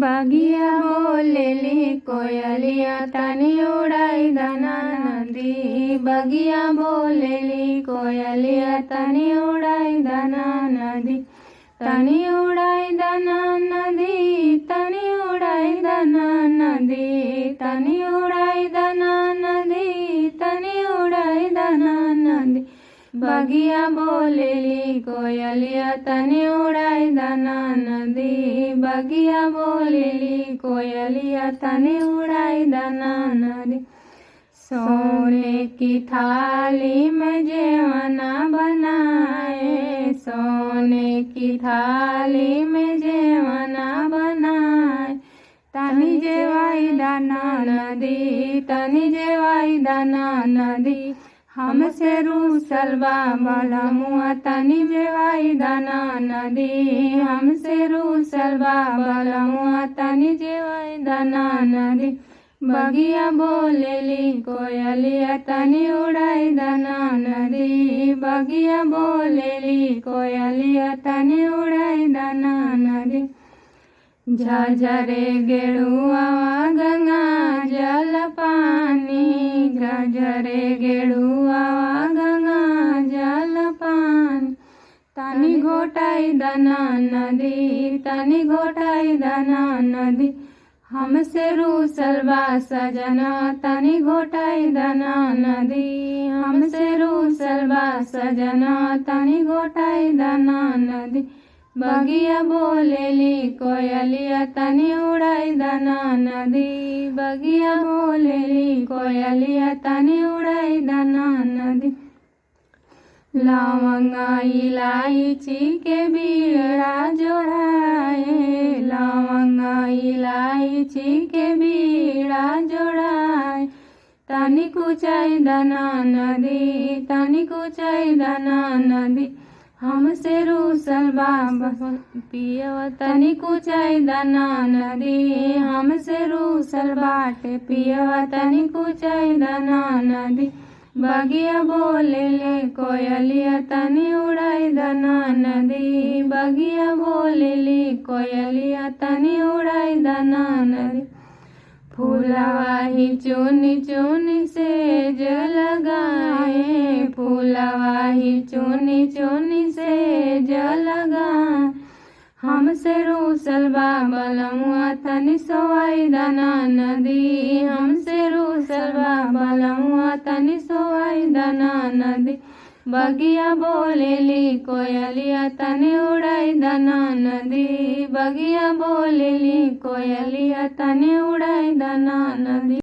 बगिया बोलेली कोयलिया तनी उड़ाई दना नदी। बगिया बोलेली कोयलिया तनी उड़ाई दना नदी। तनी उड़ाई दना नदी, तनी उड़ाई दना नदी, तनी उड़ाई दना नदी, तनी उड़ाई दना नदी। बगिया बोलेली कोयलिया तनी उड़ाई दना नदी। बगिया बोलेली कोयलिया तनी उड़ाई दना नदी। सोने की थाली में जेवना बनाए, सोने की थाली में जेवना बनाए। तनी जेवाई दना नदी, तनी जेवाई दना नदी। हमसे रूसल बाबला मुआ तनी जेवाई दना नदी। हमसे रूसल बाबला मुआ तनी जेवाई दना नदी। बगिया बोलेली कोयलिया तनी उड़ाई दना नदी। बगिया बोलेली कोयलिया तनी उड़ाई दना नदी। झझरे गेड़ुआ गंगा जल पानी, झझरे गेड़ुआ गंगा जल पानी। तनी घोटाई दना नदी, तनी घोटाई दना नदी। हमसे रूसल बा सजना तनी घोटाई दना नदी। हमसे रूसल बा सजना तनी घोटाई दना नदी। बगिया बोलेली कोयलिया तनी उड़ाई दना नदी। बगिया बोलेली कोयलिया तनी उड़ाई दना नदी। लवंगा इलायची के बीड़ा जोड़ाए, लवंगा इलायची के बीड़ा जोड़ाए। तनी कुचाई दना नदी, तनी कुचाई दना नदी। हमसे रूसल बाबा पियवा तनी कुचाई दना नदी। हमसे रूसल बाटे पियवा तनी कुचाई दना नदी। बगिया बोलेले कोयलिया तनी उड़ाई दना नदी। बगिया बोलेली कोयलिया तनी उड़ाई दना नदी। फूलवा ही चुनी चुनी से जल लगाए, फूलवा ही चुनी चुनी से जल लगाए। हमसे रूसल बाबला मुआ तनी सोवाई दना नदी। हमसे रूसल बाबला मुआ तनी सोवाई दना नदी। बगिया बोलेली कोयलिया तनी उड़ाई दना नदी। बगिया बोलेली कोयलिया तनी उड़ाई दना नदी।